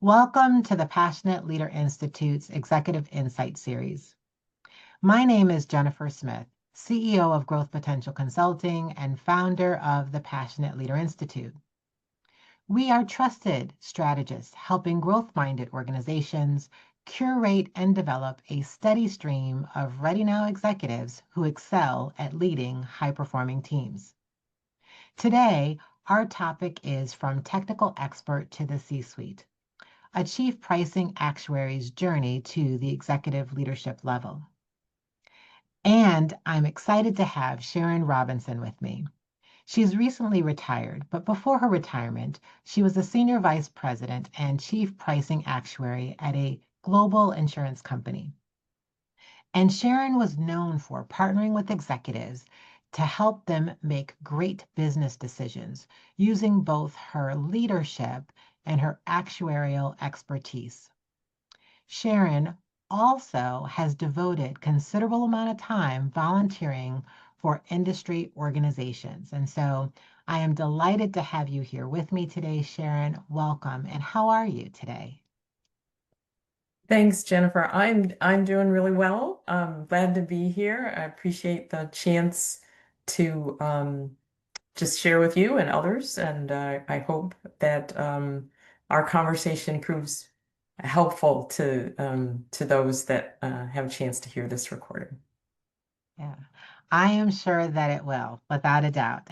Welcome to the Passionate Leader Institute's Executive Insight Series. My name is Jennifer Smith, CEO of Growth Potential Consulting and founder of the Passionate Leader Institute. We are trusted strategists helping growth-minded organizations curate and develop a steady stream of ready now executives who excel at leading high-performing teams. Today, our topic is From Technical Expert to the C-Suite, a chief pricing actuary's journey to the executive leadership level. And I'm excited to have Sharon Robinson with me. She's recently retired, but before her retirement, she was a senior vice president and chief pricing actuary at a global insurance company. And Sharon was known for partnering with executives to help them make great business decisions using both her leadership and her actuarial expertise. Sharon also has devoted considerable amount of time volunteering for industry organizations. And so I am delighted to have you here with me today, Sharon. Welcome. And how are you today? Thanks, Jennifer. I'm doing really well. I'm glad to be here. I appreciate the chance to just share with you and others, and I hope that our conversation proves helpful to those that have a chance to hear this recording. Yeah, I am sure that it will, without a doubt.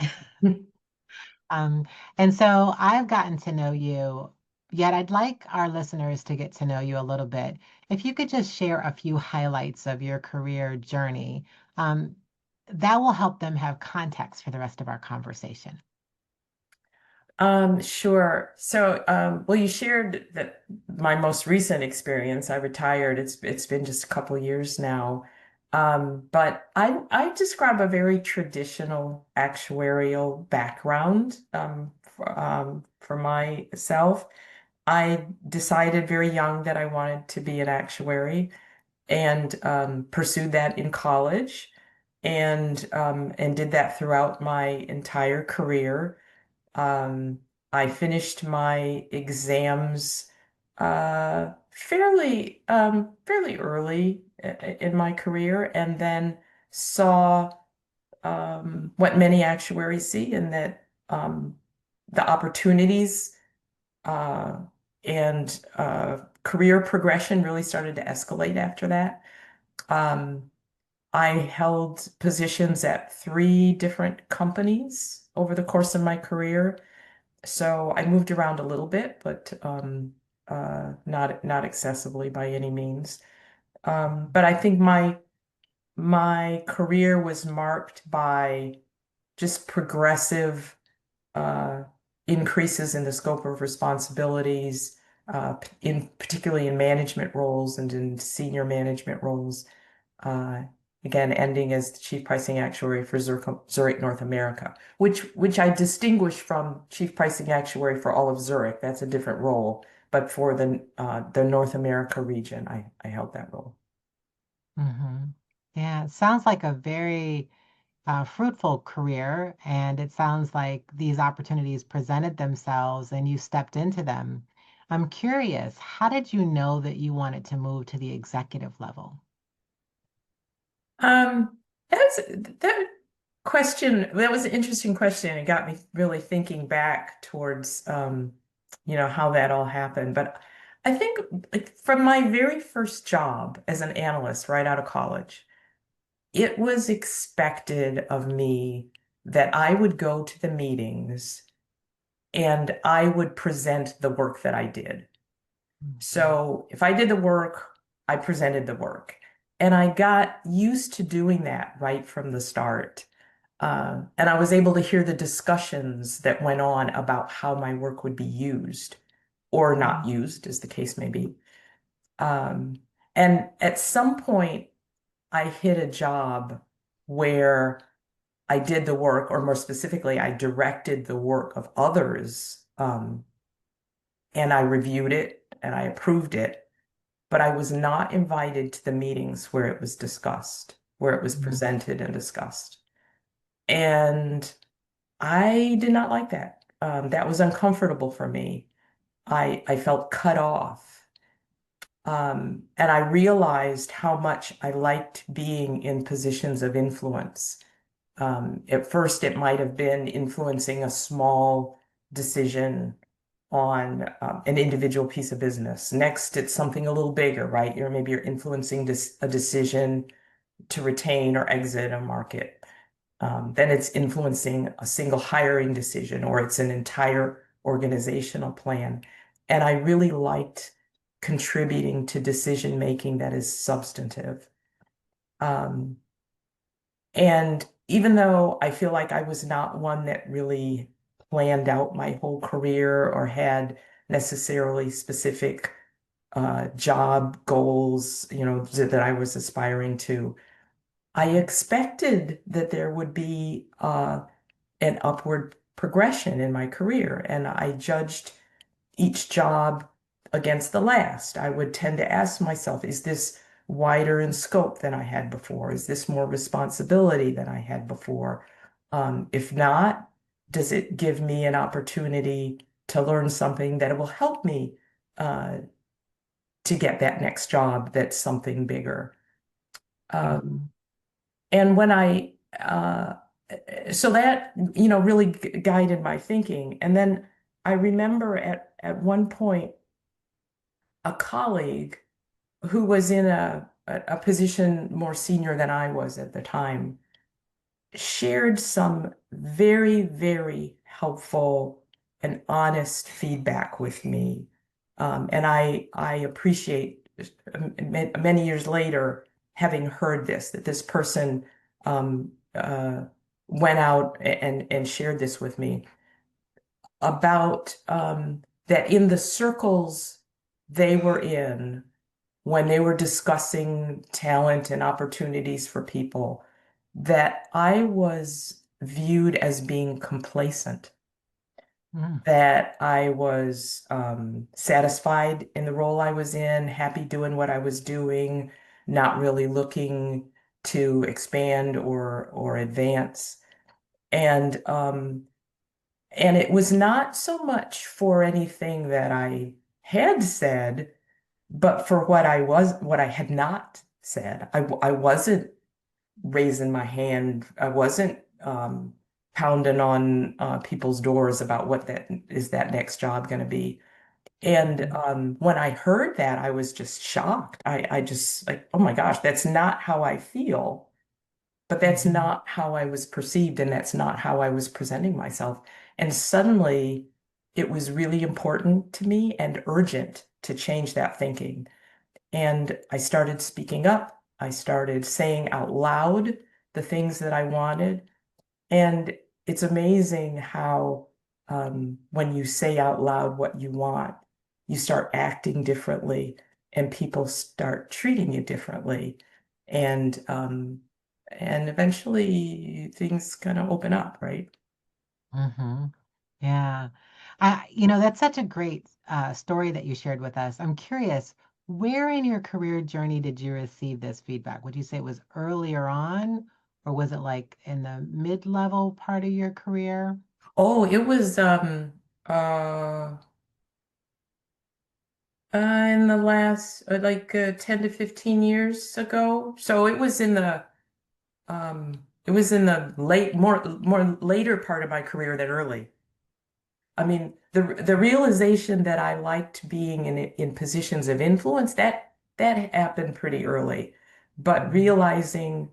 Um, and so I've gotten to know you, yet I'd like our listeners to get to know you a little bit. If you could just share a few highlights of your career journey, um, that will help them have context for the rest of our conversation. Sure. So, well, you shared that my most recent experience, I retired. It's been just a couple years now. But I describe a very traditional actuarial background for myself. I decided very young that I wanted to be an actuary and pursued that in college and did that throughout my entire career. Um, I finished my exams fairly early in my career, and then saw what many actuaries see, in that the opportunities uh, and career progression really started to escalate after that. Um, I held positions at three different companies over the course of my career. So I moved around a little bit, but not excessively by any means. But I think my career was marked by just progressive uh, increases in the scope of responsibilities, in particularly in management roles and in senior management roles. Uh, Again, ending as the chief pricing actuary for Zurich North America, which I distinguish from chief pricing actuary for all of Zurich. That's a different role, but for the North America region, I held that role. Hmm. Yeah, it sounds like a very fruitful career, and it sounds like these opportunities presented themselves and you stepped into them. I'm curious, how did you know that you wanted to move to the executive level? That question. That was an interesting question. It got me really thinking back towards how that all happened. But I think, like, from my very first job as an analyst right out of college, it was expected of me that I would go to the meetings and I would present the work that I did. Mhm. So if I did the work, I presented the work. And I got used to doing that right from the start. And I was able to hear the discussions that went on about how my work would be used or not Mhm. used, as the case may be. Um, and at some point, I hit a job where I did the work, or more specifically, I directed the work of others, and I reviewed it and I approved it, but I was not invited to the meetings where it was discussed, where it was Mhm. presented and discussed. And I did not like that. That was uncomfortable for me. I felt cut off. And I realized how much I liked being in positions of influence. At first, it might have been influencing a small decision on an individual piece of business. Next, it's something a little bigger, right? Maybe you're influencing a decision to retain or exit a market. Then it's influencing a single hiring decision, or it's an entire organizational plan. And I really liked contributing to decision making that is substantive. Um, and even though I feel like I was not one that really planned out my whole career or had necessarily specific job goals, that I was aspiring to, I expected that there would be an upward progression in my career, and I judged each job against the last. I would tend to ask myself, is this wider in scope than I had before? Is this more responsibility than I had before? If not, does it give me an opportunity to learn something that will help me uh, to get that next job that's something bigger? Um, Mhm. and when so that, really guided my thinking. And then I remember at one point, a colleague who was in a position more senior than I was at the time shared some very, very helpful and honest feedback with me. And I appreciate many years later having heard this, that this person um, uh, went out and shared this with me about that in the circles they were in when they were discussing talent and opportunities for people, that I was viewed as being complacent, Mm. that I was satisfied in the role I was in, happy doing what I was doing, not really looking to expand or advance. And and it was not so much for anything that I had said, but for what I had not said. I wasn't raising my hand. I wasn't pounding on people's doors about what that next job going to be. And Mhm. when I heard that, I was just shocked. I just like, oh my gosh, that's not how I feel. But that's Mhm. not how I was perceived, and that's not how I was presenting myself. And suddenly, it was really important to me and urgent to change that thinking. And I started speaking up. I started saying out loud the things that I wanted. And it's amazing how when you say out loud what you want, you start acting differently and people start treating you differently. And and eventually things kind of open up, right? Mhm. Yeah. That's such a great story that you shared with us. I'm curious, where in your career journey did you receive this feedback? Would you say it was earlier on, or was it like in the mid-level part of your career? Oh, it was uh in the last 10 to 15 years ago. So it was in the more later part of my career than early. I mean, the realization that I liked being in positions of influence, that happened pretty early. But Mhm. realizing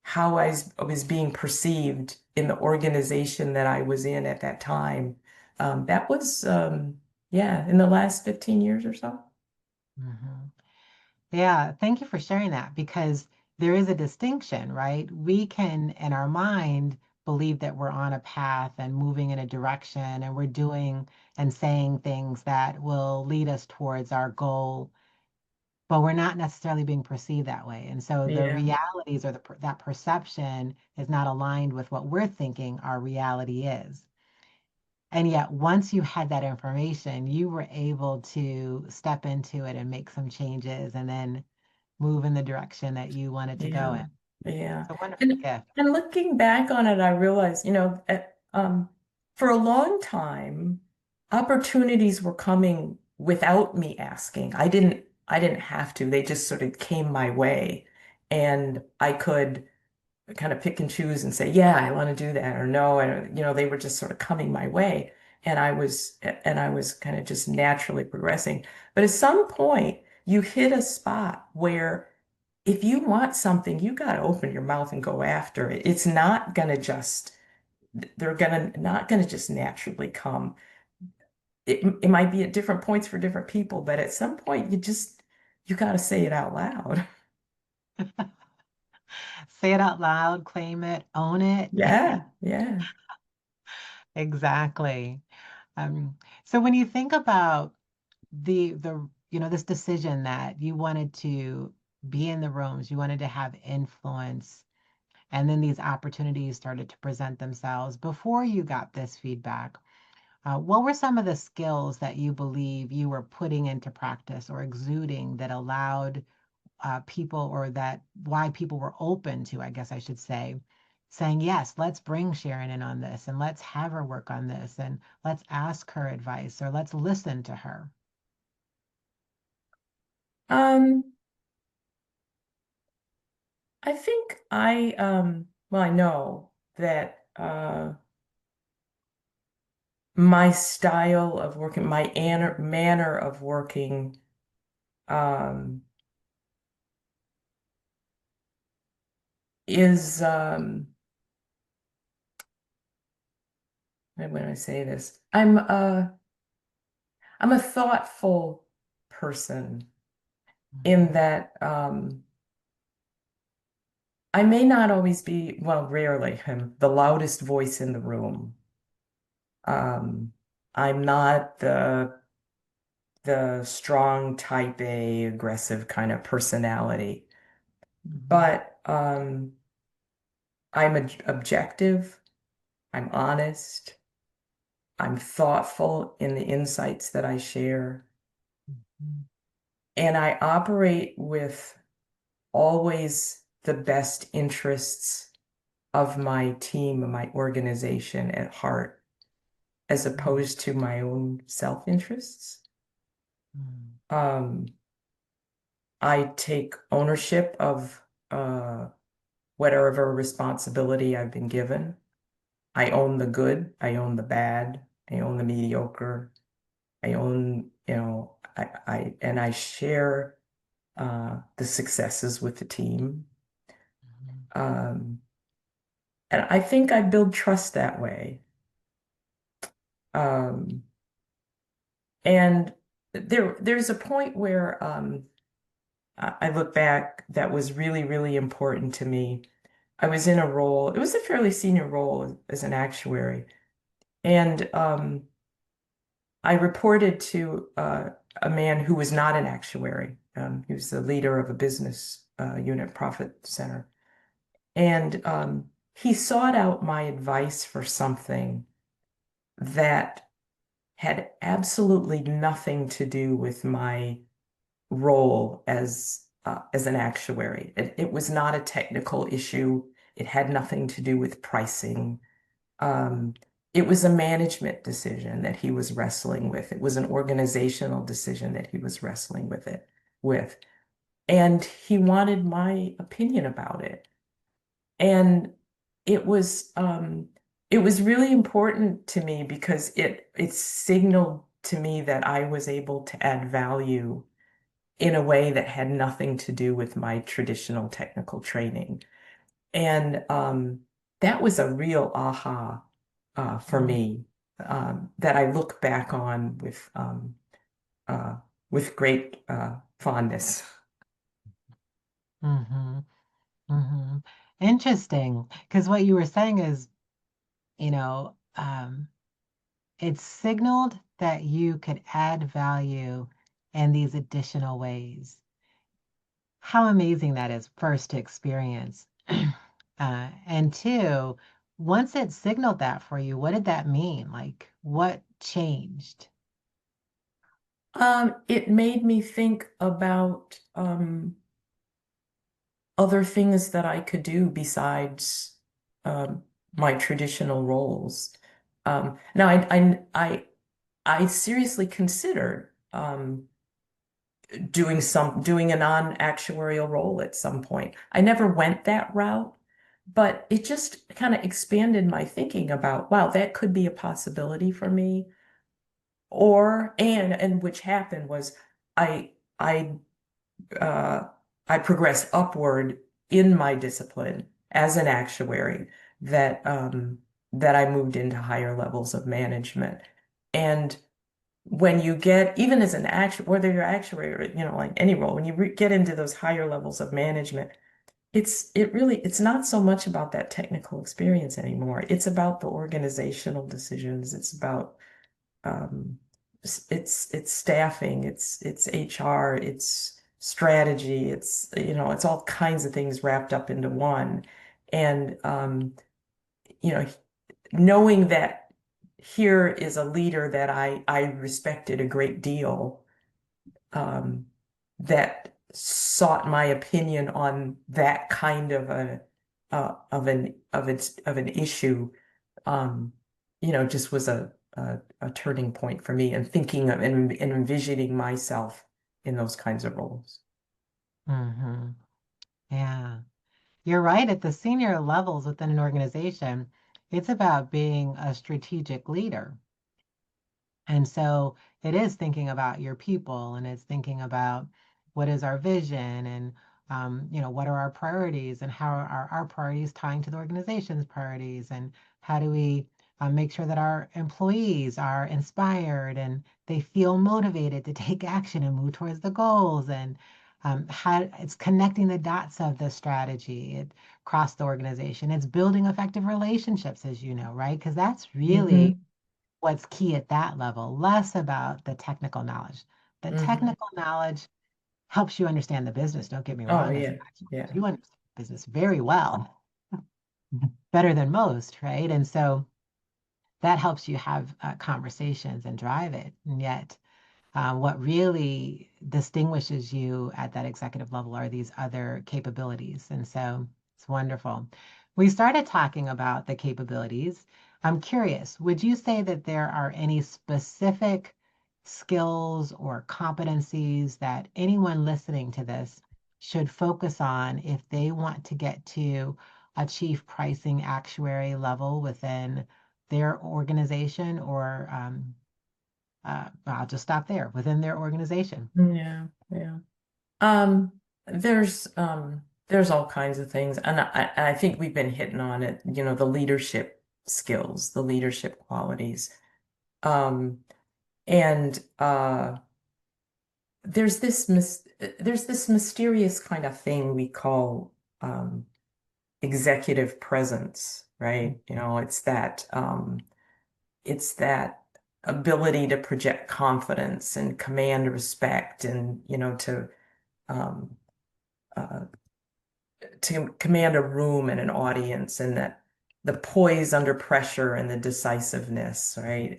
how I was being perceived in the organization that I was in at that time, that was yeah, in the last 15 years or so. Mhm. Yeah, thank you for sharing that because there is a distinction, right? We can, in our mind, believe that we're on a path and moving in a direction and we're doing and saying things that will lead us towards our goal, but we're not necessarily being perceived that way. And so the Yeah, realities or that perception is not aligned with what we're thinking our reality is. And yet, once you had that information, you were able to step into it and make some changes and then move in the direction that you wanted to go yeah, in. yeah. It's a wonderful And gift. and looking back on it, I realized, for a long time. opportunities were coming without me asking. I didn't have to. They just sort of came my way. And I could kind of pick and choose and say, yeah, I want to do that, or no, and they were just sort of coming my way. And I was kind of just naturally progressing. But at some point, you hit a spot where if you want something, you got to open your mouth and go after it. It's not going to just, they're gonna not going to just naturally come. It might be at different points for different people, but at some point you got to say it out loud. Say it out loud, claim it, own it. Yeah, yeah. Exactly. Um, so when you think about this decision that you wanted to be in the rooms, you wanted to have influence, and then these opportunities started to present themselves before you got this feedback. What were some of the skills that you believe you were putting into practice or exuding that allowed people, or that why people were open to, I guess I should say, saying, yes, let's bring Sharon in on this and let's have her work on this and let's ask her advice or let's listen to her? Um, I think well, I know that my style of working, my manner of working, um, is when I say this, I'm a thoughtful person in Mhm, that I may not always be, well, rarely, the loudest voice in the room. I'm not the strong type A, aggressive kind of personality, mhm, but I'm objective, I'm honest, I'm thoughtful in the insights that I share, mhm, and I operate with always the best interests of my team and my organization at heart, as mhm, opposed to my own self-interests. mhm, Um, I take ownership of uh, whatever responsibility I've been given. I own the good, I own the bad, I own the mediocre, I own, and I share the successes with the team. mhm, Um, and I think I build trust that way. Um, and there's a point where I look back that was really, really important to me. I was in a role, it was a fairly senior role as an actuary. And I reported to a man who was not an actuary. He was the leader of a business unit profit center. And he sought out my advice for something that had absolutely nothing to do with my role as an actuary. It was not a technical issue. It had nothing to do with pricing. Um, it was a management decision that he was wrestling with. It was an organizational decision that he was wrestling with. And he wanted my opinion about it. And it was it was really important to me because it signaled to me that I was able to add value in a way that had nothing to do with my traditional technical training. And that was a real aha for mhm, me, that I look back on uh, with great fondness. mhm, mhm. Interesting, because what you were saying is, you know, it signaled that you could add value in these additional ways. How amazing that is, first, to experience. And two, once it signaled that for you, what did that mean? Like, what changed? It made me think about other things that I could do besides um, my traditional roles. Now, I I seriously considered doing a non-actuarial role at some point. I never went that route, but it just kind of expanded my thinking about, wow, that could be a possibility for me. And which happened was I I uh, I progressed upward in my discipline as an actuary that I moved into higher levels of management. And when you get, even as an actuary, whether you're actuary or, like any role, when you get into those higher levels of management, it's not so much about that technical experience anymore. It's about the organizational decisions. It's about um, it's staffing, it's HR, it's strategy, it's all kinds of things wrapped up into one. And you know, knowing that here is a leader that I respected a great deal, um, that sought my opinion on that kind of a of an issue, um, just was a turning point for me and thinking of and envisioning myself in those kinds of roles. Hmm. Yeah. You're right. At the senior levels within an organization, it's about being a strategic leader. And so it is thinking about your people and it's thinking about what is our vision and what are our priorities and how are our priorities tying to the organization's priorities and how do we make sure that our employees are inspired and they feel motivated to take action and move towards the goals and how it's connecting the dots of the strategy across the organization. It's building effective relationships, as you know, right? Because that's really Hmm. what's key at that level, less about the technical knowledge. The Hmm. technical knowledge helps you understand the business. Don't get me Oh wrong. That's yeah, yeah. you understand business very well, better than most, right? And so that helps you have conversations and drive it. And yet, what really distinguishes you at that executive level are these other capabilities. And so it's wonderful. We started talking about the capabilities. I'm curious, would you say that there are any specific skills or competencies that anyone listening to this should focus on if they want to get to a chief pricing actuary level within their organization or I'll just stop there within their organization. Yeah, yeah. Um, there's all kinds of things, and I think we've been hitting on it, the leadership skills, the leadership qualities. Um, and there's this mysterious kind of thing we call um, executive presence, right? It's that ability to project confidence and command respect, and um, uh, to command a room and an audience, and that the poise under pressure and the decisiveness, right?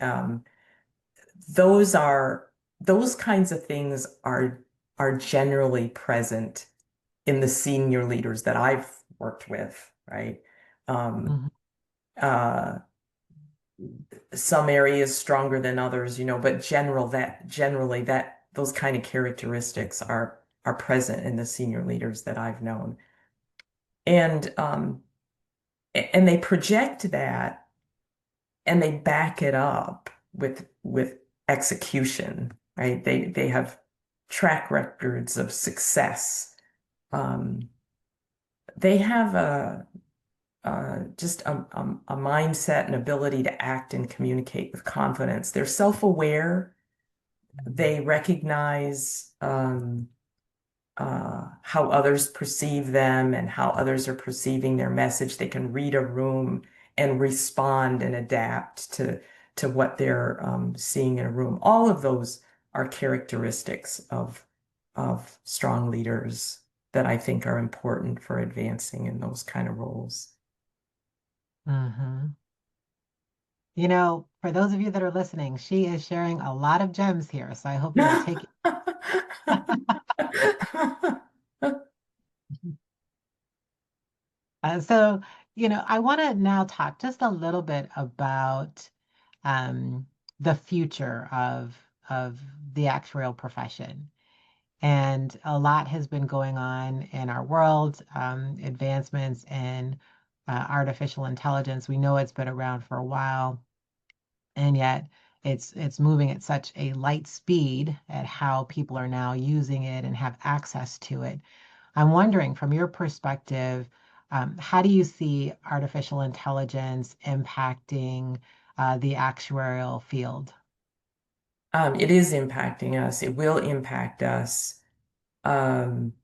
Those are those kinds of things are generally present in the senior leaders that I've worked with, right? Um, Mhm. uh, some areas stronger than others, but generally that those kind of characteristics are present in the senior leaders that I've known. And they project that and they back it up with execution, right? They have track records of success. Um, they have just a mindset and ability to act and communicate with confidence. They're self-aware. They recognize how others perceive them and how others are perceiving their message. They can read a room and respond and adapt to what they're seeing in a room. All of those are characteristics of strong leaders that I think are important for advancing in those kind of roles. Mhm. For those of you that are listening, she is sharing a lot of gems here. So I hope you are taking. So, I want to now talk just a little bit about um, the future of the actuarial profession. And a lot has been going on in our world, advancements in artificial intelligence. We know it's been around for a while, and yet it's moving at such a light speed at how people are now using it and have access to it. I'm wondering, from your perspective, how do you see artificial intelligence impacting the actuarial field? It is impacting us. It will impact us. Um,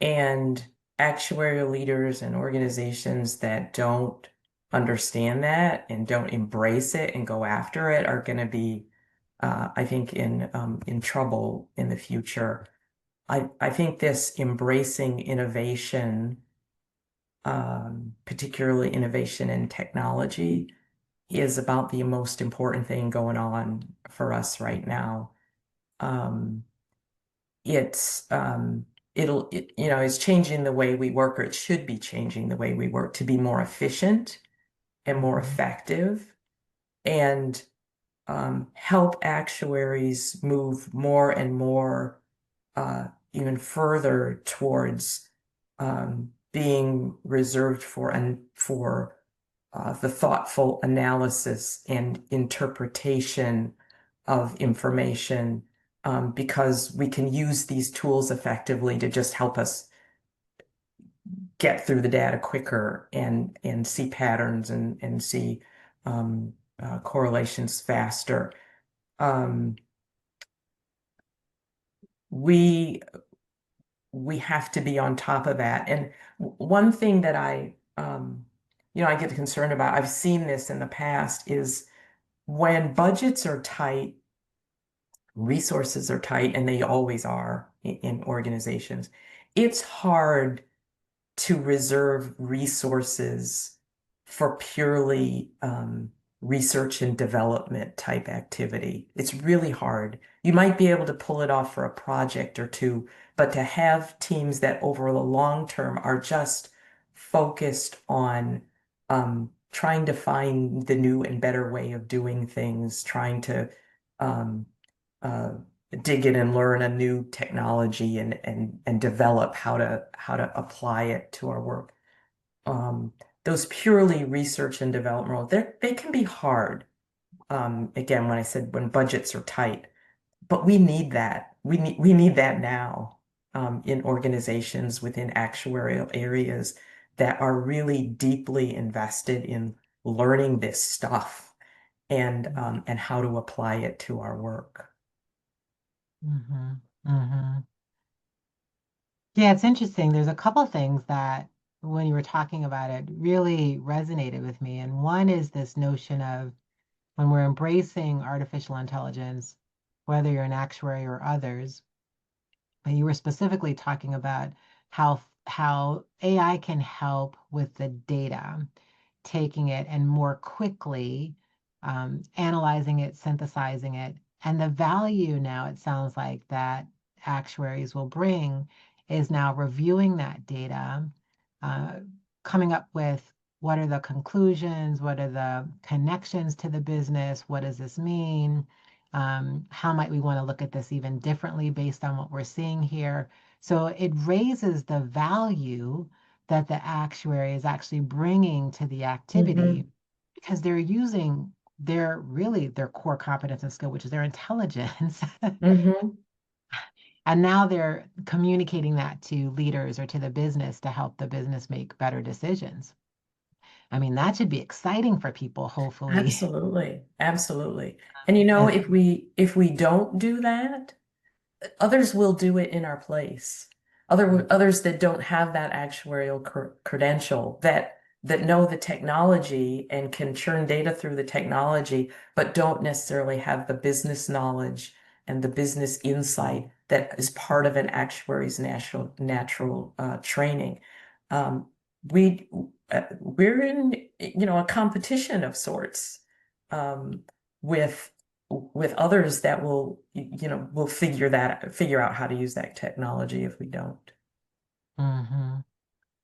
and actuarial leaders and organizations that don't understand that and don't embrace it and go after it are going to be, I think, in trouble in the future. I think this embracing innovation, particularly innovation in technology, is about the most important thing going on for us right now. Um, it's it's changing the way we work, or it should be changing the way we work to be more efficient and more Mhm, effective, and help actuaries move more and more, even further towards being reserved for the thoughtful analysis and interpretation of information, because we can use these tools effectively to just help us get through the data quicker and see patterns and see correlations faster. Um, we we have to be on top of that. And one thing that I get concerned about, I've seen this in the past, is when budgets are tight, resources are tight, and they always are in organizations, it's hard to reserve resources for purely research and development type activity. It's really hard. You might be able to pull it off for a project or two, but to have teams that over the long term are just focused on trying to find the new and better way of doing things, trying to um, uh, dig in and learn a new technology and develop how to apply it to our work. Um, those purely research and development roles, they can be hard. Again, when I said when budgets are tight, but we need that. We need that now, in organizations within actuarial areas that are really deeply invested in learning this stuff and how to apply it to our work. mhm, mhm. Yeah, it's interesting. There's a couple things that, when you were talking about it, really resonated with me. And one is this notion of, when we're embracing artificial intelligence, whether you're an actuary or others, but you were specifically talking about how AI can help with the data, taking it and more quickly analyzing it, synthesizing it. And the value now, it sounds like, that actuaries will bring is now reviewing that data, uh, coming up with what are the conclusions, what are the connections to the business, what does this mean? How might we want to look at this even differently based on what we're seeing here? So it raises the value that the actuary is actually bringing to the activity, Hmm. because they're using their core competence and skill, which is their intelligence. Hmm. And now they're communicating that to leaders or to the business to help the business make better decisions. I mean, that should be exciting for people, hopefully. Absolutely. Absolutely. And As if we don't do that, others will do it in our place. Others that don't have that actuarial credential, that know the technology and can churn data through the technology, but don't necessarily have the business knowledge and the business insight that is part of an actuary's natural training. Um, we we're in a competition of sorts, um, with others that will figure out how to use that technology if we don't. hmm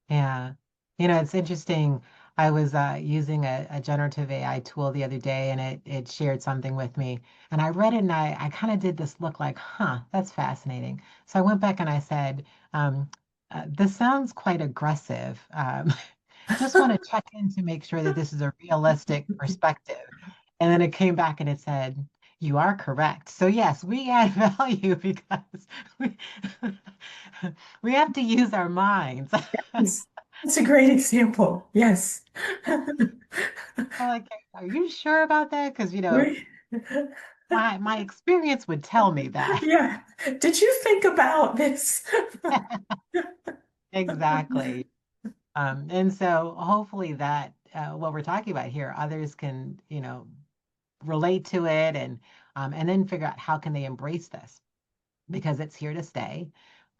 Yeah. It's interesting. I was using a generative AI tool the other day and it shared something with me. And I read it and I kind of did this look like, huh, that's fascinating. So I went back and I said, this sounds quite aggressive. Just want to check in to make sure that this is a realistic perspective. And then it came back and it said, you are correct. So yes, we add value because we, we have to use our minds. Yes. That's a great example. Yes. I'm like, are you sure about that? Because, We- my experience would tell me that. Yeah. Did you think about this? Exactly. And so hopefully that what we're talking about here, others can, relate to it and then figure out how can they embrace this because it's here to stay.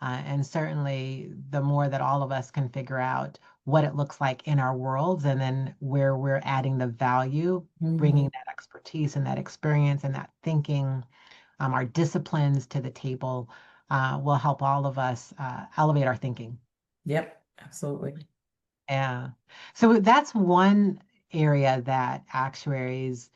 And certainly the more that all of us can figure out what it looks like in our worlds and then where we're adding the value, bringing Mhm. that expertise and that experience and that thinking, our disciplines to the table, will help all of us elevate our thinking. Yep, absolutely. Yeah. So that's one area that actuaries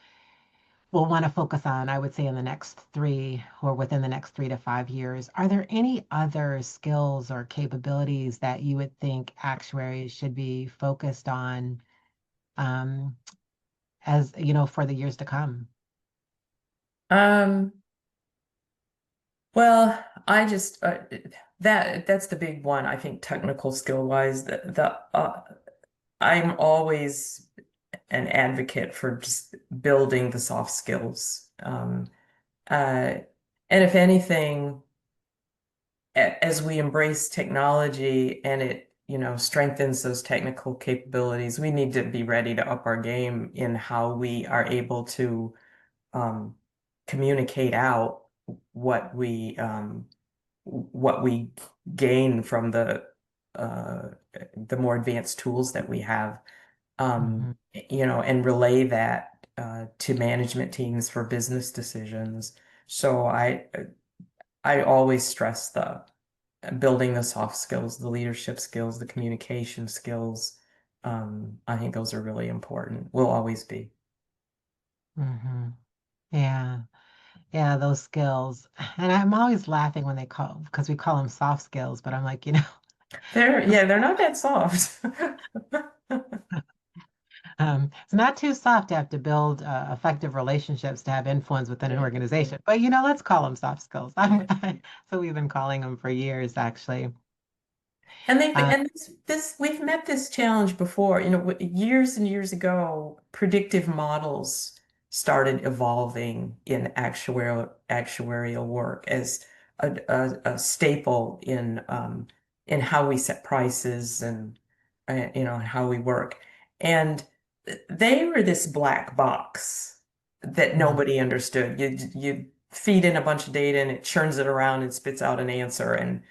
will want to focus on, I would say, in the next three or within the next 3 to 5 years. Are there any other skills or capabilities that you would think actuaries should be focused on um, as, for the years to come? Um, well, I just that's the big one. I think technical skill wise, the I'm always an advocate for just building the soft skills. Uh, and if anything, as we embrace technology and it, strengthens those technical capabilities, we need to be ready to up our game in how we are able to um, communicate out what we um, what we gain from uh, the more advanced tools that we have, Hmm. and relay that to management teams for business decisions. So I always stress the building the soft skills, the leadership skills, the communication skills. I think those are really important. Will always be. Hmm. Yeah. Yeah, those skills. And I'm always laughing when they call, because we call them soft skills, but I'm like, They're not that soft. It's not too soft to have to build effective relationships to have influence within an Yeah. organization. But let's call them soft skills. So we've been calling them for years, actually. Uh, And this we've met this challenge before. Years and years ago, predictive models started evolving in actuarial work as a staple in how we set prices and how we work. And they were this black box that mm, nobody understood. You feed in a bunch of data and it churns it around and spits out an answer and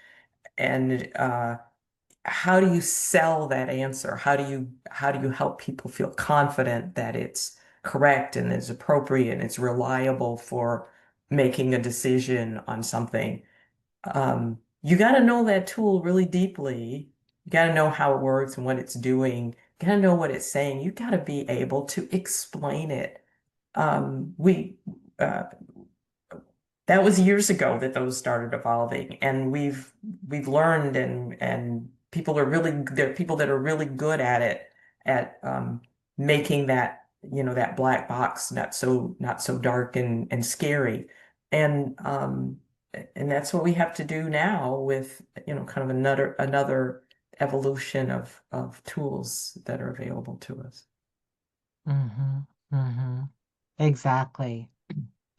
how do you sell that answer? How do you help people feel confident that it's correct and it's appropriate and it's reliable for making a decision on something? You got to know that tool really deeply. You got to know how it works and what it's doing. You got to know what it's saying. You got to be able to explain it. We uh, that was years ago that those started evolving, and we've learned, and there are people that are really good at it, at making that black box not so dark and scary, and um and that's what we have to do now with kind of another evolution of tools that are available to us. hmm hmm Exactly.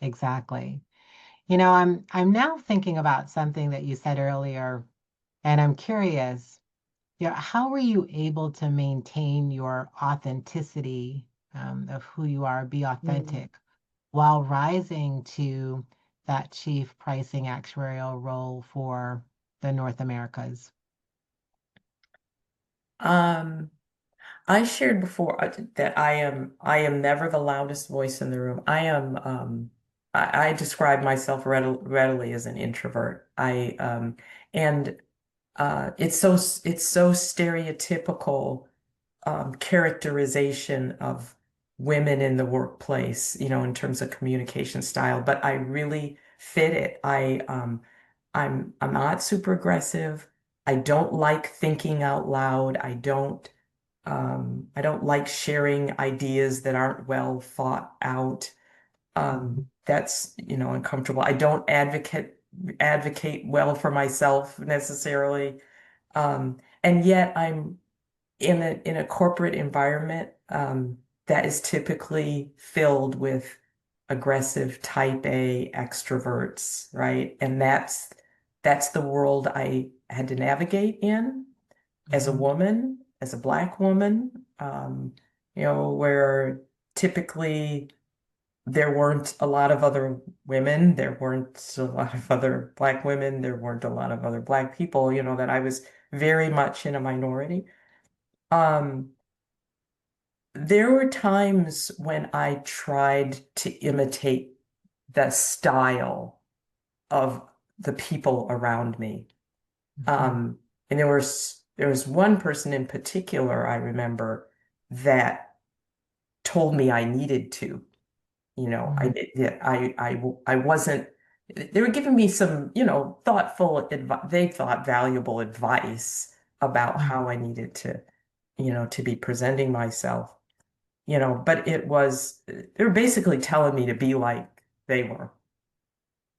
Exactly. I'm now thinking about something that you said earlier, and I'm curious, how were you able to maintain your authenticity, of who you are, be Mm. authentic, while rising to that chief pricing actuarial role for the North Americas? Um, I shared before that I am never the loudest voice in the room. I describe myself readily as an introvert. And it's so stereotypical characterization of women in the workplace, in terms of communication style, but I really fit it. I'm not super aggressive. I don't like thinking out loud. I don't like sharing ideas that aren't well thought out. That's, uncomfortable. I don't advocate well for myself necessarily. And yet I'm in a corporate environment that is typically filled with aggressive type A extroverts, right? And that's the world I had to navigate in as a Mhm. woman, as a Black woman, where typically there weren't a lot of other women, there weren't a lot of other Black women, there weren't a lot of other Black people, that I was very much in a minority. Um, there were times when I tried to imitate the style of the people around me. Mhm. Um, and there was one person in particular I remember that told me I needed to. Mhm. I wasn't. They were giving me some, thoughtful advice. They thought valuable advice about Mhm. how I needed to be presenting myself. But they were basically telling me to be like they were,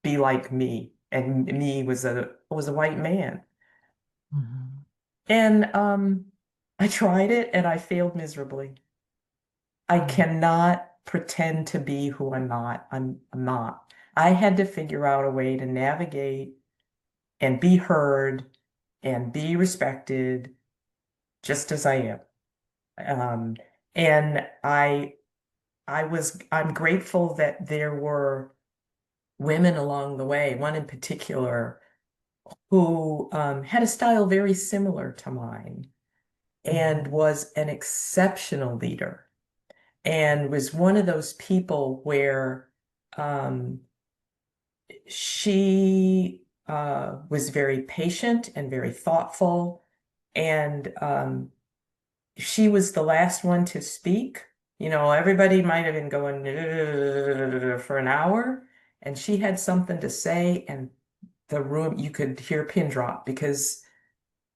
be like me, and me was a white man. Mhm. And I tried it and I failed miserably. I Mhm. cannot pretend to be who I'm not. I'm not. I had to figure out a way to navigate and be heard and be respected just as I am. Um, and I'm grateful that there were women along the way, one in particular, who had a style very similar to mine and Mhm. was an exceptional leader and was one of those people where um, she was very patient and very thoughtful. And she was the last one to speak. Everybody might have been going for an hour, and she had something to say, and the room, you could hear a pin drop because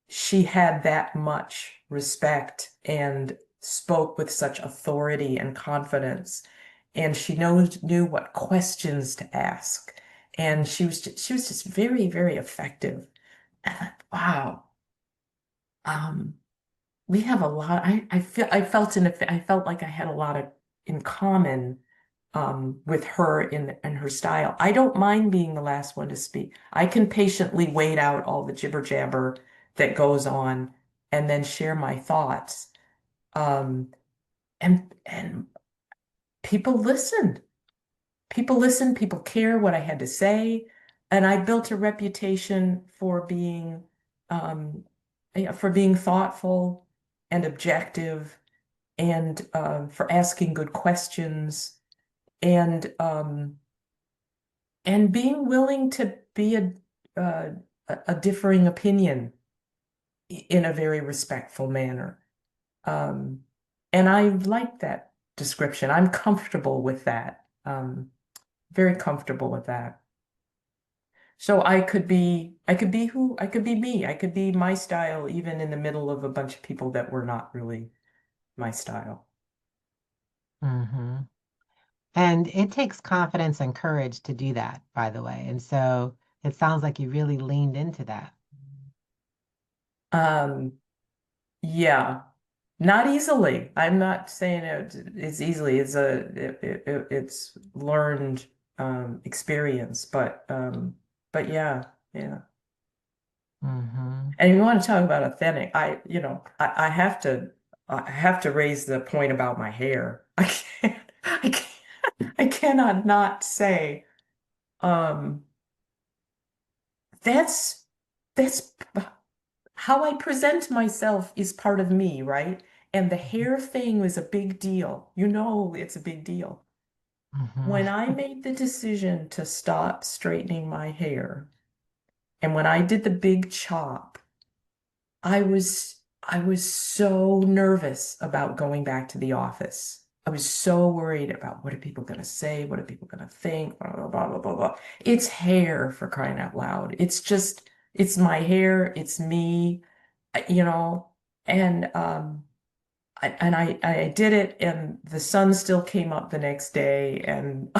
she had that much respect and spoke with such authority and confidence. And she knew what questions to ask. And she was just very, very effective. And I thought, wow, um, we have a lot. I felt like I had a lot of in common with her in her style. I don't mind being the last one to speak. I can patiently wait out all the jibber jabber that goes on and then share my thoughts. Um, and people listened. People listened. People care what I had to say, and I built a reputation um, for being thoughtful and objective and for asking good questions and being willing to be uh, a differing opinion in a very respectful manner. Um, and I like that description. I'm comfortable with that. Very comfortable with that. So I could be me. I could be my style, even in the middle of a bunch of people that were not really my style. Mhm. And it takes confidence and courage to do that, by the way. And so it sounds like you really leaned into that. Um, yeah. Not easily. I'm not saying it's easily. It's learned experience, but yeah, yeah. Hmm. And if you want to talk about authentic, I have to raise the point about my hair. I cannot not say um that's that's how I present myself is part of me, right? And the hair thing was a big deal. It's a big deal. When Hmm. I made the decision to stop straightening my hair, and when I did the big chop, I was I was so nervous about going back to the office. I was so worried about what are people going to say? What are people going to think? Blah, blah, blah, blah, blah, blah. It's hair for crying out loud. It's just, it's my hair. It's me, you know, and, I did it and the sun still came up the next day and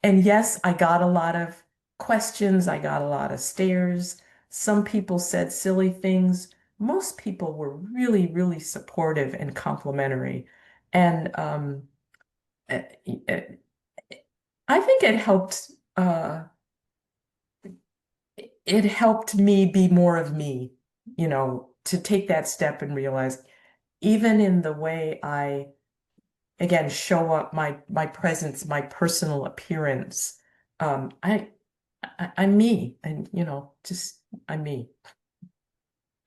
and yes, I got a lot of questions, I got a lot of stares. Some people said silly things. Most people were really, really supportive and complimentary. And it, it- I think it helped me be more of me, to take that step and realize even in the way I again show up my presence, my personal appearance. I'm me, and just I'm me.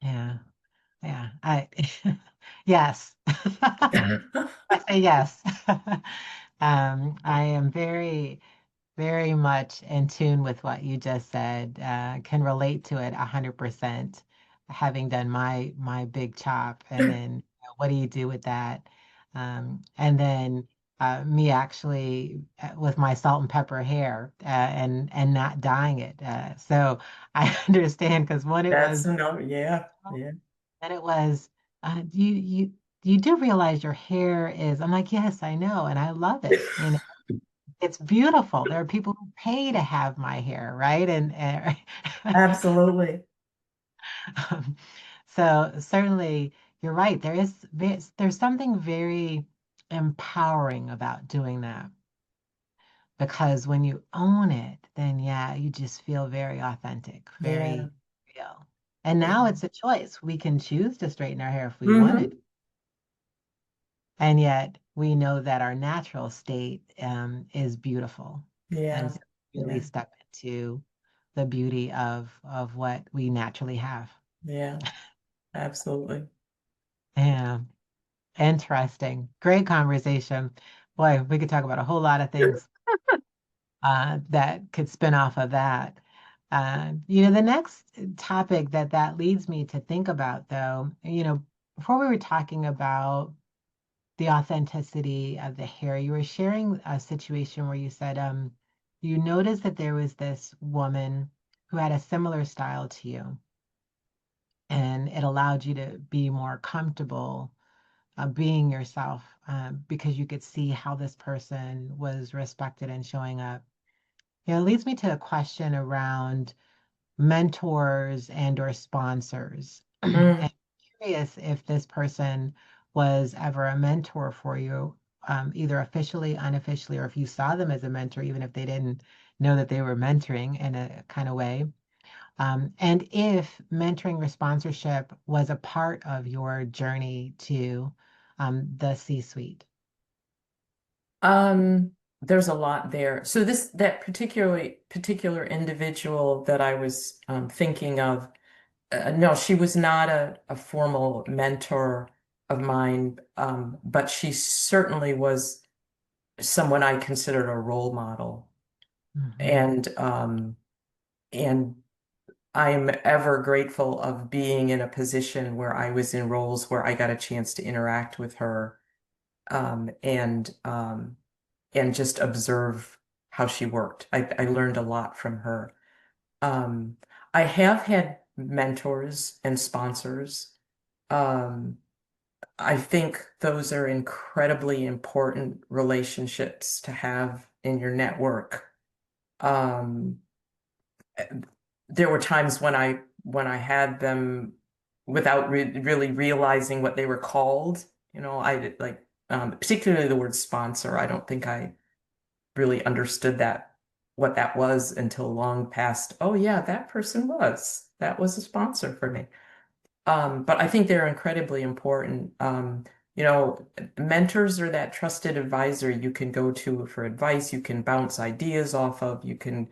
Yeah, yeah. Yes. I say yes. I am very much in tune with what you just said. Can relate to it 100%. Having done my big chop, and then what do you do with that? And then me actually with my salt and pepper hair and not dyeing it. So I understand because when it That's was no, yeah, yeah, then it was, you do realize your hair is, I'm like, yes, I know, and I love it. It's beautiful. There are people who pay to have my hair, right? And absolutely. um, so certainly you're right. There's something very empowering about doing that because when you own it, then yeah, you just feel very authentic, Yeah, very real. And now yeah. it's a choice. We can choose to straighten our hair if we wanted. Hmm. And yet we know that our natural state is beautiful. And Yeah, so really yeah, step into the beauty of what we naturally have. yeah, absolutely. Yeah, interesting. Great conversation. Boy, we could talk about a whole lot of things that could spin off of that. The next topic that leads me to think about, though, before we were talking about the authenticity of the hair. You were sharing a situation where you said you noticed that there was this woman who had a similar style to you, and it allowed you to be more comfortable being yourself because you could see how this person was respected and showing up. It leads me to a question around mentors and or sponsors. And Mm. curious if this person was ever a mentor for you, either officially, unofficially, or if you saw them as a mentor, even if they didn't know that they were mentoring in a kind of way. And if mentoring or sponsorship was a part of your journey to the There's a lot there. So that particular individual that I was thinking of, no, she was not a formal mentor of mine, but she certainly was someone I considered a role model. Mm-hmm. And I'm ever grateful of being in a position where I was in roles where I got a chance to interact with her, um, and um, and just observe how she worked. I learned a lot from her. Um, I have had mentors and sponsors. Um, I think those are incredibly important relationships to have in your network. Um, there were times when I had them without really realizing what they were called. I did, like particularly the word sponsor. I don't think I really understood what that was until long past. Oh yeah, that was a sponsor for me. But I think they're incredibly important. You know, Mentors are that trusted advisor you can go to for advice, you can bounce ideas off of, you can,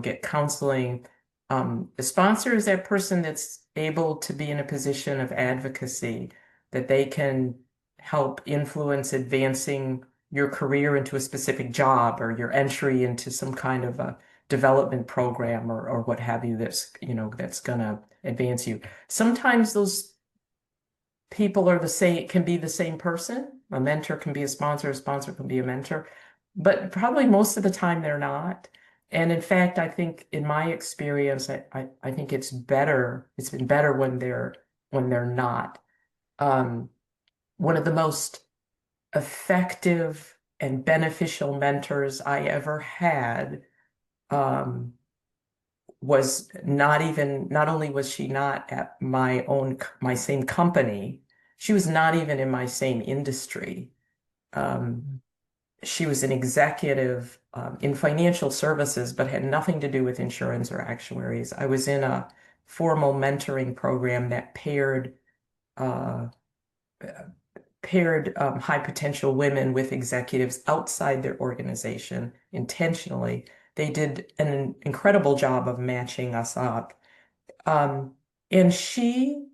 get counseling. A sponsor is that person that's able to be in a position of advocacy, that they can help influence advancing your career into a specific job or your entry into some kind of a development program or what have you that's, that's gonna advance you. Sometimes those people are the same, can be the same person. A mentor can be a sponsor can be a mentor, but probably most of the time they're not. And in fact, I think in my experience, I think it's been better when they're not. Um, One of the most effective and beneficial mentors I ever had um, not only was she not at my same company, she was not even in my same industry. Um, she was an executive in financial services, but had nothing to do with insurance or actuaries. I was in a formal mentoring program that uh, paired high potential women with executives outside their organization intentionally. They did an incredible job of matching us up. Um, and she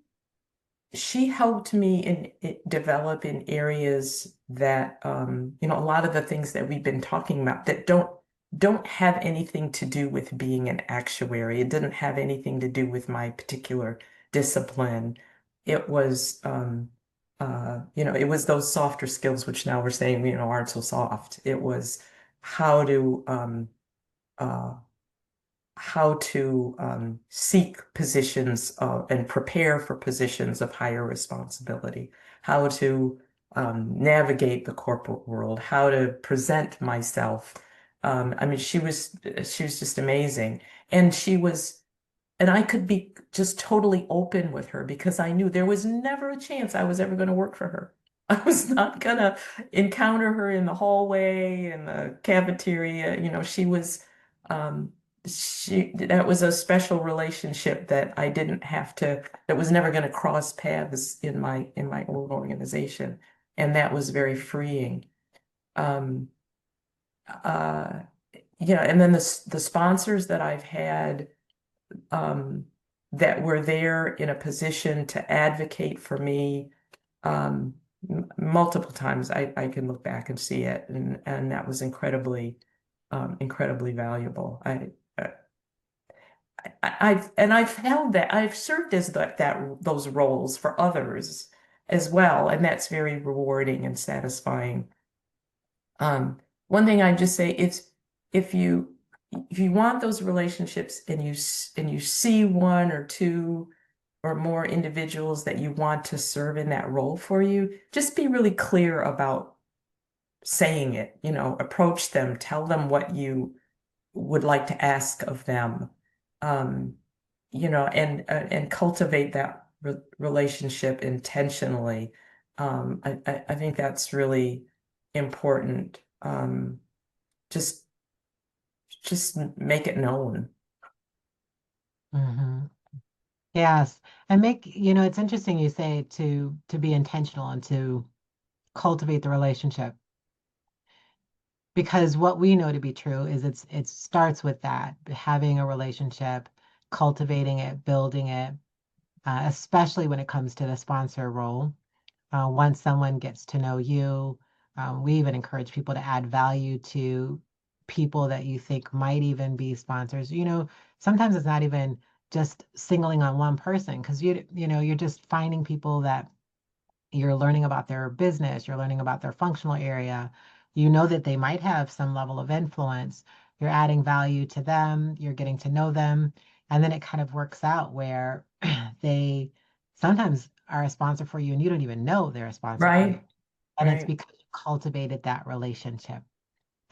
helped me develop in areas that a lot of the things that we've been talking about that don't have anything to do with being an actuary. It didn't have anything to do with my particular discipline. It was it was those softer skills which now we're saying, aren't so soft. It was how to uh, seek positions and prepare for positions of higher responsibility, how to navigate the corporate world, how to present myself. I mean, she was just amazing, and and I could be just totally open with her because I knew there was never a chance I was ever going to work for her. I was not going to encounter her in the hallway, in the cafeteria. Um, that was a special relationship that I didn't have to, that was never going to cross paths in my old organization. And that was very freeing. Um, uh, and then the sponsors that I've had, um, that were there in a position to advocate for me multiple times. I can look back and see it, and that was incredibly valuable. I've held that I've served as those roles for others as well, and that's very rewarding and satisfying. One thing I just say is if you if you want those relationships and you see one or two or more individuals that you want to serve in that role for you, just be really clear about saying it, approach them, tell them what you would like to ask of them, um, and cultivate that relationship intentionally. I think that's really important. Just just make it known. Mhm. Yes. And it's interesting you say to be intentional and to cultivate the relationship because what we know to be true is it starts with that, having a relationship, cultivating it, building it, especially when it comes to the sponsor role. Once someone gets to know you, we even encourage people to add value to people that you think might even be sponsors. Sometimes it's not even just singling on one person because you're just finding people that you're learning about their business, you're learning about their functional area. You know that they might have some level of influence. You're adding value to them, you're getting to know them, and then it kind of works out where they sometimes are a sponsor for you and you don't even know they're a sponsor for you. Right, And it's right, because you cultivated that relationship.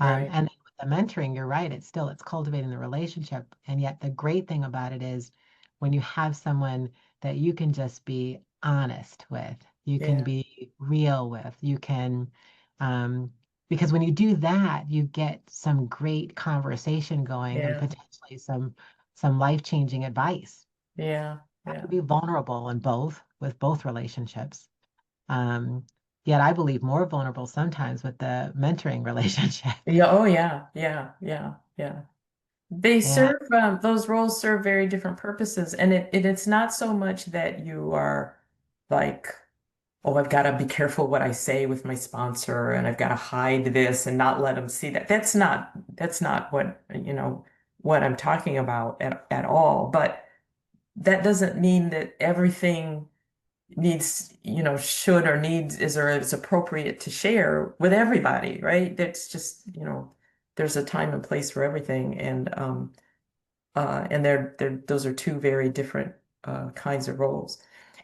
right. And then with the mentoring, you're right, it's cultivating the relationship. And yet the great thing about it is when you have someone that you can just be honest with, you can Yeah, be real with, you can, um, because when you do that, you get some great conversation going and yeah, potentially some life-changing advice. yeah, You have to yeah. be vulnerable in with both relationships. Um, Yet I believe more vulnerable sometimes with the mentoring relationship. Yeah, oh yeah, yeah, yeah, yeah. They Yeah. serve those roles serve very different purposes, and it's not so much that you are like, oh, I've got to be careful what I say with my sponsor, and I've got to hide this and not let them see that. That's not what, what I'm talking about at all. But that doesn't mean that everything needs, should or needs is or is appropriate to share with everybody, right? That's just, there's a time and place for everything. And those are two very different kinds of roles.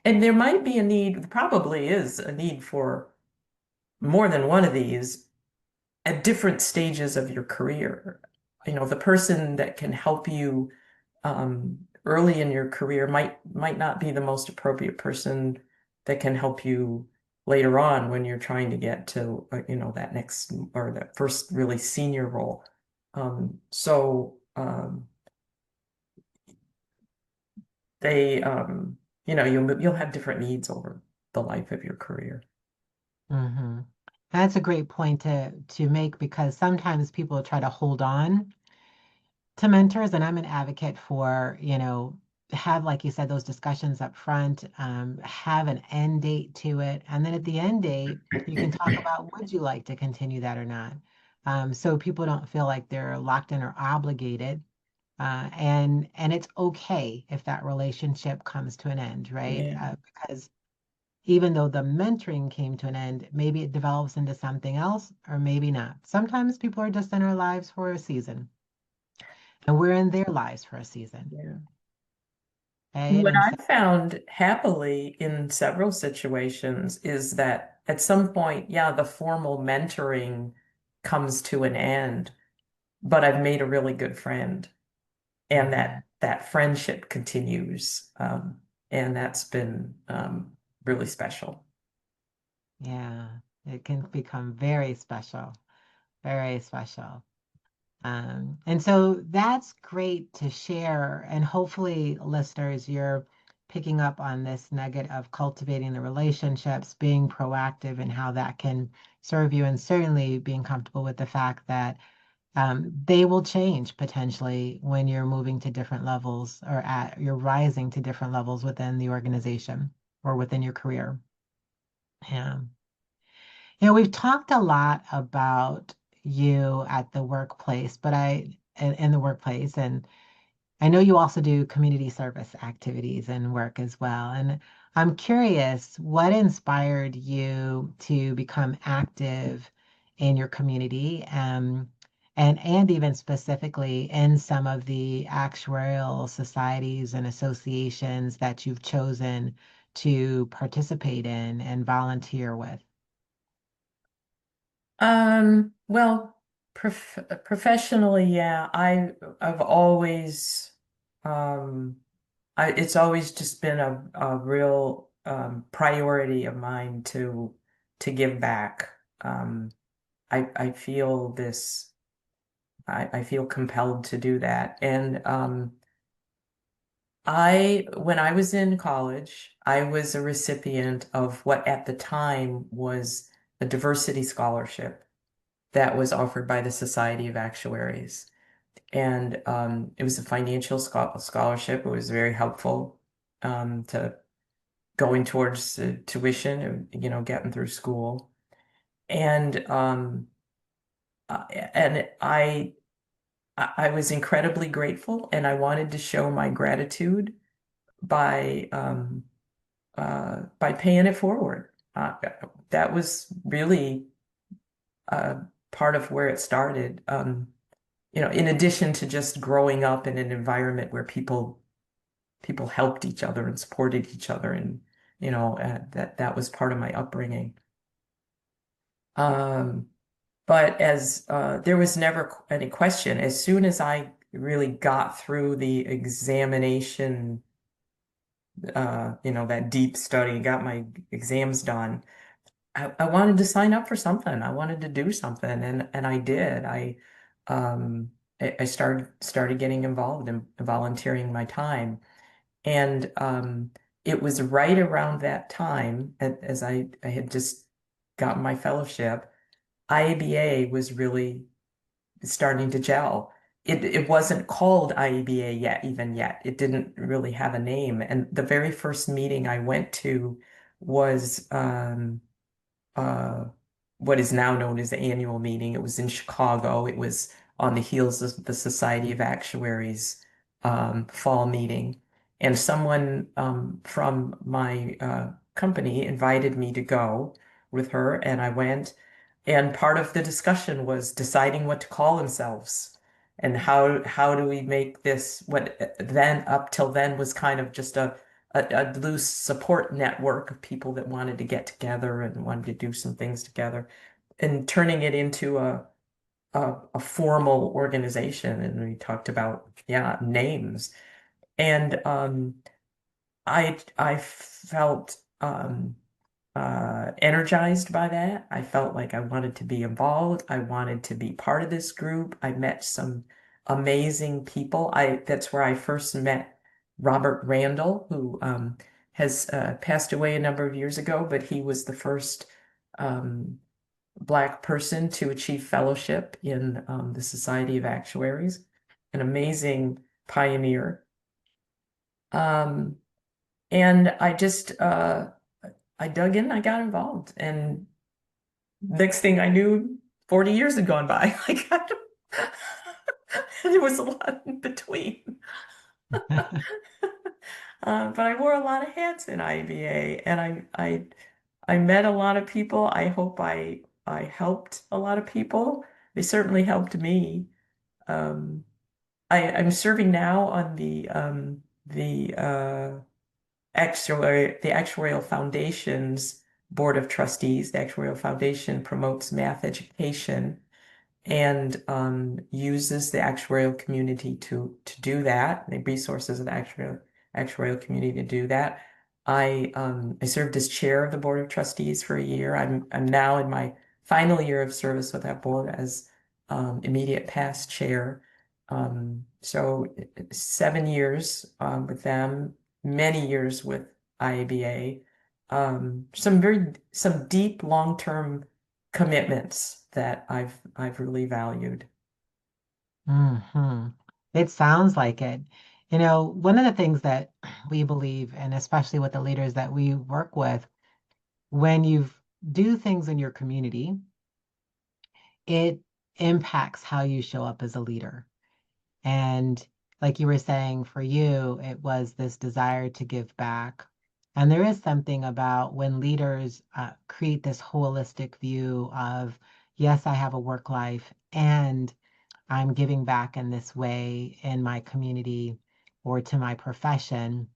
And there might be a need, probably is a need for more than one of these at different stages of your career. The person that can help you early in your career might not be the most appropriate person that can help you later on when you're trying to get to that next or that first really senior role. So they you'll have different needs over the life of your career. Hmm. That's a great point to make because sometimes people try to hold on to mentors, and I'm an advocate for, have, like you said, those discussions up front, have an end date to it. And then at the end date, you can talk about would you like to continue that or not? So people don't feel like they're locked in or obligated. And it's okay if that relationship comes to an end, right? Yeah, Because even though the mentoring came to an end, maybe it develops into something else or maybe not. Sometimes people are just in our lives for a season and we're in their lives for a season, yeah. right? What And so, I've found happily in several situations is that at some point, yeah, the formal mentoring comes to an end, but I've made a really good friend, and mhm, that friendship continues, and that's been really special. yeah, it can become very special, very special. And so that's great to share. And hopefully, listeners, you're picking up on this nugget of cultivating the relationships, being proactive, and how that can serve you, and certainly being comfortable with the fact that they will change potentially when you're moving to different levels or you're rising to different levels within the organization or within your career. Yeah. We've talked a lot about you at the workplace, but in the workplace, and I know you also do community service activities and work as well. And I'm curious, what inspired you to become active in your community, and even specifically in some of the actuarial societies and associations that you've chosen to participate in and volunteer with? Well, professionally, yeah, I've always it's always just been a real priority of mine to give back. Um, I feel I feel compelled to do that. And when I was in college, I was a recipient of what at the time was a diversity scholarship that was offered by the Society of Actuaries. And it was a financial scholarship. It was very helpful to going towards tuition and, getting through school. And and I was incredibly grateful, and I wanted to show my gratitude by paying it forward. That was really uh, part of where it started. In addition to just growing up in an environment where people helped each other and supported each other, and that was part of my upbringing. Um, but as there was never any question, as soon as I really got through the examination, that deep study, got my exams done, I wanted to sign up for something. I wanted to do something, and I did. Um, I started getting involved and volunteering my time, and it was right around that time, as I had just gotten my fellowship. IABA was really starting to gel. It wasn't called IABA yet, even yet. It didn't really have a name. And the very first meeting I went to was uh, what is now known as the annual meeting. It was in Chicago. It was on the heels of the Society of Actuaries fall meeting. And someone from my company invited me to go with her, and I went. And part of the discussion was deciding what to call themselves and how do we make this what then up till then was kind of just a loose support network of people that wanted to get together and wanted to do some things together and turning it into a formal organization. And we talked about, yeah, names. And I felt energized by that. I felt like I wanted to be involved. I wanted to be part of this group. I met some amazing people. That's where I first met Robert Randall, who has passed away a number of years ago, but he was the first um, Black person to achieve fellowship in the Society of Actuaries, an amazing pioneer. Um, and I dug in, I got involved, and next thing I knew, 40 years had gone by. Like there was a lot in between. But I wore a lot of hats in IBA, and I met a lot of people. I hope I helped a lot of people. They certainly helped me. Um, I'm serving now on the Actuarial Foundation's Board of Trustees. The Actuarial Foundation promotes math education and uses the actuarial community to do that, the resources of the actuarial community to do that. I served as chair of the Board of Trustees for a year. I'm now in my final year of service with that board as immediate past chair. So 7 years with them, many years with IABA. Some deep long-term commitments that I've really valued. hmm It sounds like it. You know, one of the things that we believe, and especially with the leaders that we work with, when you do things in your community, it impacts how you show up as a leader. And like you were saying, for you, it was this desire to give back. And there is something about when leaders create this holistic view of, yes, I have a work life and I'm giving back in this way in my community or to my profession.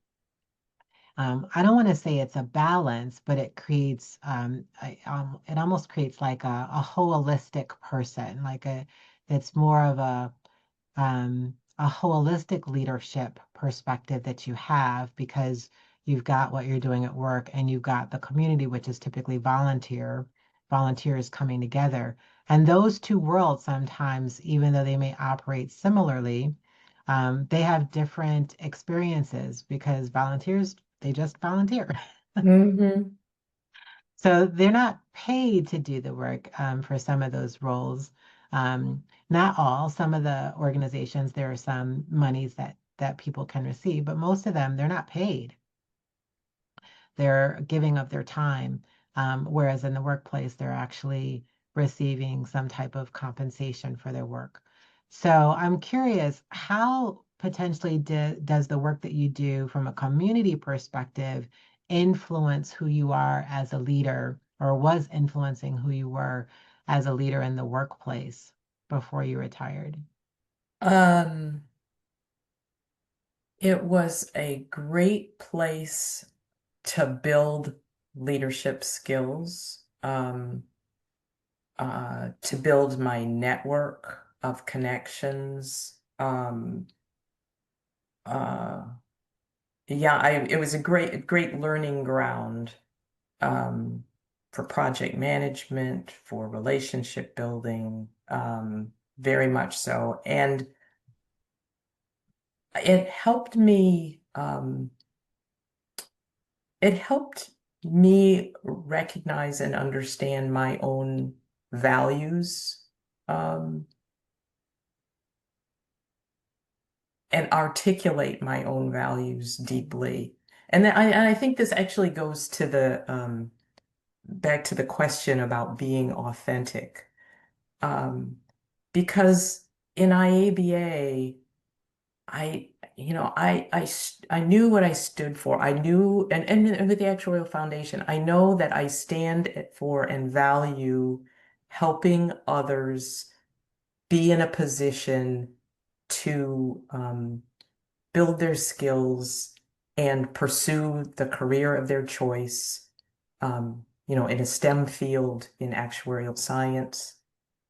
I don't want to say it's a balance, but it creates, it almost creates like a holistic person, it's more of a holistic leadership perspective that you have because you've got what you're doing at work and you've got the community, which is typically volunteers coming together. And those two worlds sometimes, even though they may operate similarly, they have different experiences because volunteers, they just volunteer. Hmm. So they're not paid to do the work for some of those roles. Not all. Some of the organizations, there are some monies that people can receive, but most of them, they're not paid. They're giving of their time, whereas in the workplace, they're actually receiving some type of compensation for their work. So I'm curious, how potentially does the work that you do from a community perspective influence who you are as a leader, or was influencing who you were as a leader in the workplace before you retired? Um, it was a great place to build leadership skills, to build my network of connections. Uh, yeah, it was a great learning ground um, for project management, for relationship building, very much so. And it helped me, it helped me recognize and understand my own values, um, and articulate my own values deeply. And I think this actually goes to the back to the question about being authentic. Um, because in IABA, I, you know, I knew what I stood for. I knew, and with the Actuarial Foundation, I know that I stand for and value helping others be in a position to build their skills and pursue the career of their choice, in a STEM field in actuarial science,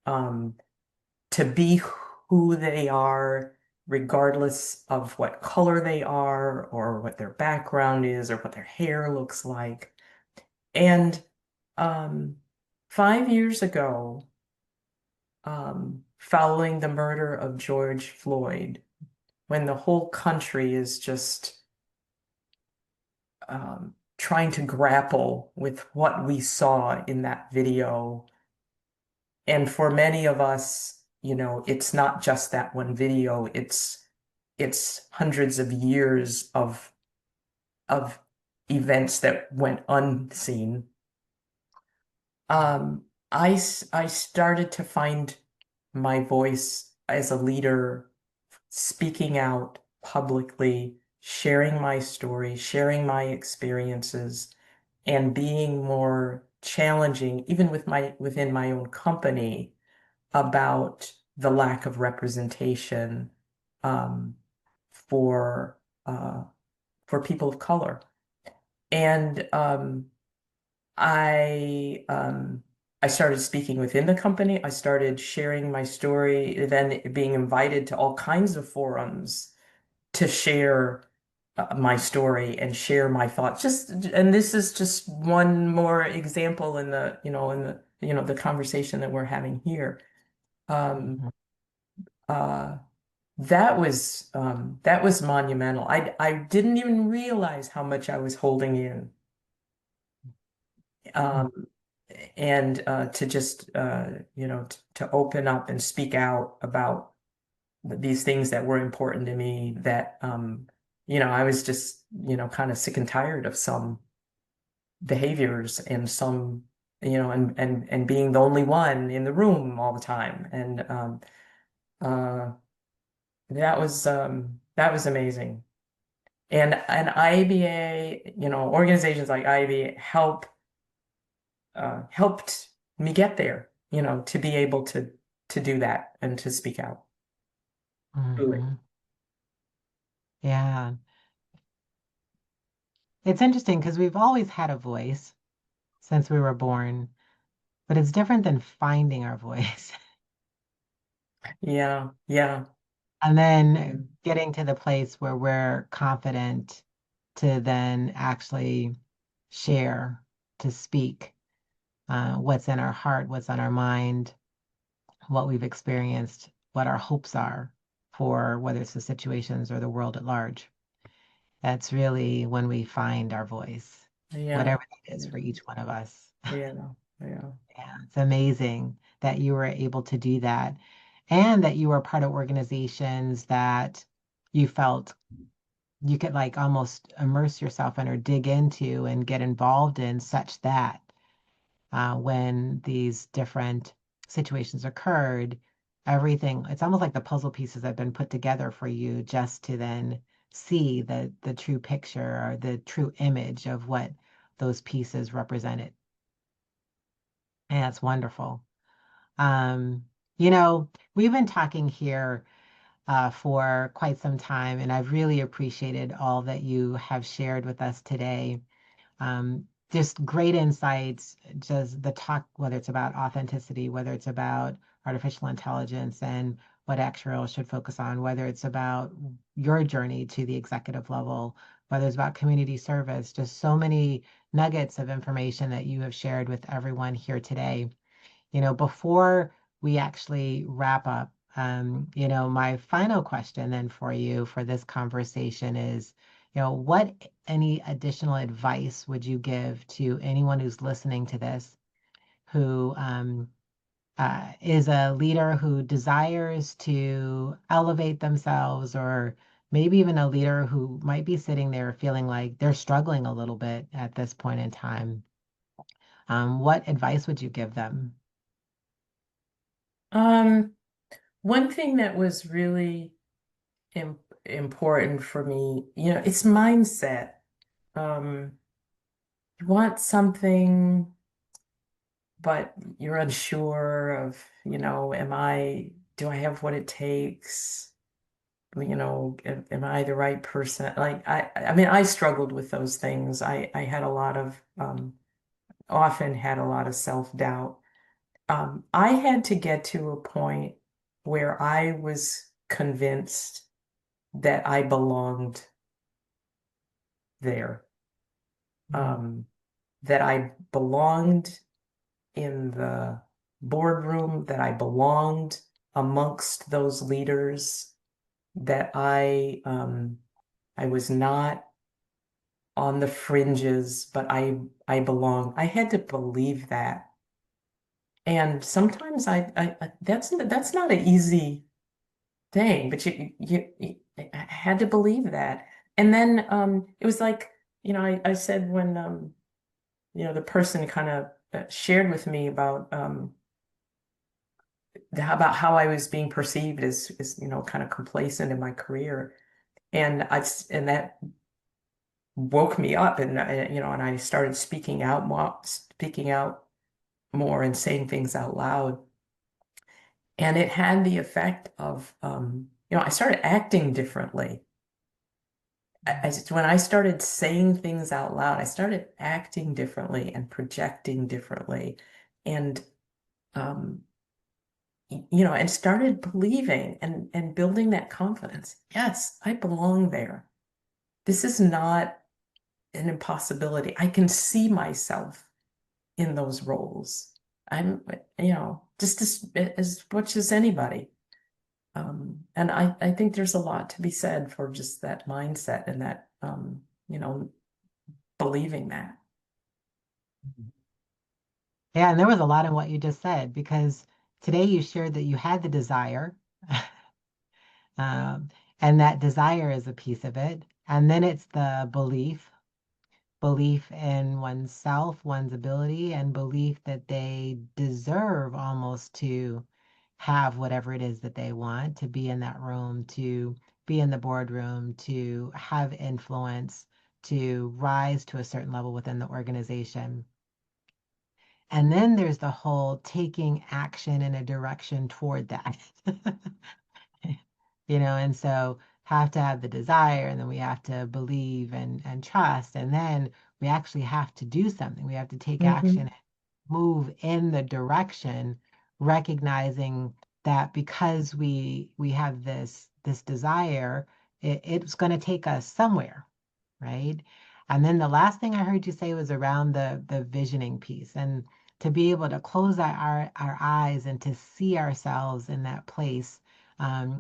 um, to be who they are, regardless of what color they are, or what their background is, or what their hair looks like. And um, 5 years ago, following the murder of George Floyd, when the whole country is just trying to grapple with what we saw in that video. And for many of us, it's not just that one video, it's hundreds of years of events that went unseen. I started to find my voice as a leader, speaking out publicly, sharing my story, sharing my experiences, and being more challenging, even within my own company, about the lack of representation um, for uh, for people of color. And I um, I started speaking within the company. I started sharing my story, then being invited to all kinds of forums to share my story and share my thoughts. And this is just one more example in the conversation that we're having here. Um, Mhm. uh, that was monumental. I didn't even realize how much I was holding in. Mhm. Um, and to just to open up and speak out about these things that were important to me, that I was just kind of sick and tired of some behaviors, and some and being the only one in the room all the time. And uh that was amazing. And IABA, organizations like IABA helped me get there, to be able to do that and to speak out. Truly. Mhm. Yeah. It's interesting because we've always had a voice since we were born, but it's different than finding our voice Yeah, yeah. and then getting to the place where we're confident to then actually share, to speak what's in our heart, what's on our mind, what we've experienced, what our hopes are for whether it's the situations or the world at large. That's really when we find our voice, Yeah, whatever that is yeah, for each one of us. yeah, yeah. Yeah, it's amazing that you were able to do that and that you were part of organizations that you felt you could like almost immerse yourself in or dig into and get involved in, such that when these different situations occurred, everything, it's almost like the puzzle pieces have been put together for you just to then see the true picture or the true image of what those pieces represented. And that's wonderful. Um, we've been talking here for quite some time, and I've really appreciated all that you have shared with us today. Just great insights, just the talk, whether it's about authenticity, whether it's about artificial intelligence and what Actuarial should focus on, whether it's about your journey to the executive level, whether it's about community service, just so many nuggets of information that you have shared with everyone here today. Before we actually wrap up, my final question then for you for this conversation is, what any additional advice would you give to anyone who's listening to this, who is a leader who desires to elevate themselves, or maybe even a leader who might be sitting there feeling like they're struggling a little bit at this point in time? What advice would you give them? Um, one thing that was really important for me, it's mindset. Um, you want something, but you're unsure of, do I have what it takes? Am I the right person? Like, I mean, I struggled with those things. I had a lot of, often had a lot of self-doubt. I had to get to a point where I was convinced that I belonged there, Mm, um, that I belonged in the boardroom, that I belonged amongst those leaders, that I was not on the fringes, but I belong. I had to believe that. And sometimes that's not an easy thing, but I had to believe that. And then it was like, I said when the person kind of shared with me about about how I was being perceived as kind of complacent in my career. And that woke me up, and and I started speaking out more and saying things out loud. And it had the effect of, I started acting differently. When I started saying things out loud, I started acting differently and projecting differently, and um, and started believing and building that confidence. Yes, I belong there. This is not an impossibility. I can see myself in those roles. I'm, just as much as anybody. And I think there's a lot to be said for just that mindset and that, believing that. yeah, and there was a lot in what you just said because today you shared that you had the desire, um, and that desire is a piece of it. And then it's the belief in oneself, one's ability, and belief that they deserve almost to have whatever it is that they want, to be in that room, to be in the boardroom, to have influence, to rise to a certain level within the organization. And then there's the whole taking action in a direction toward that. And so have to have the desire, and then we have to believe and trust, and then we actually have to do something. We have to take action, Hmm. move in the direction, recognizing that because we have this desire, it's going to take us somewhere, right? And then the last thing I heard you say was around the visioning piece, and to be able to close our eyes and to see ourselves in that place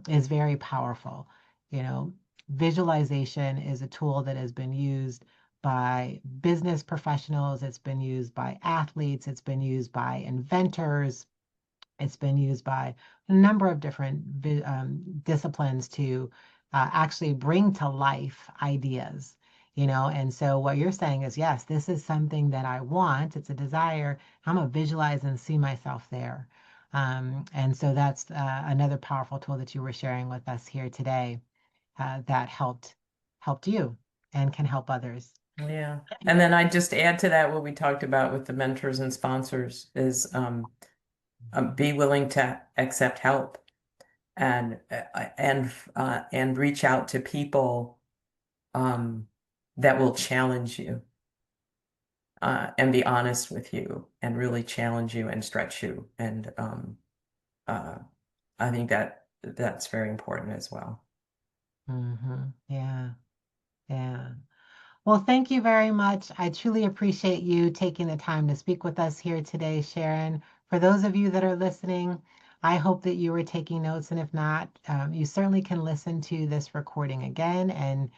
is very powerful. You know, visualization is a tool that has been used by business professionals, it's been used by athletes, it's been used by inventors, it's been used by a number of different disciplines to actually bring to life ideas. And so what you're saying is, yes, this is something that I want. It's a desire. I'm gonna visualize and see myself there. And so that's another powerful tool that you were sharing with us here today that helped you and can help others. Yeah. And then I just add to that what we talked about with the mentors and sponsors is be willing to accept help and reach out to people um, that will challenge you and be honest with you and really challenge you and stretch you. And uh, I think that's very important as well. Yeah, yeah. Well, thank you very much. I truly appreciate you taking the time to speak with us here today, Sharon. For those of you that are listening, I hope that you were taking notes. And if not, you certainly can listen to this recording again and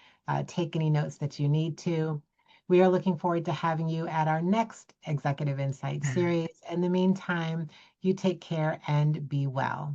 take any notes that you need to. We are looking forward to having you at our next Executive Insight series. In the meantime, you take care and be well.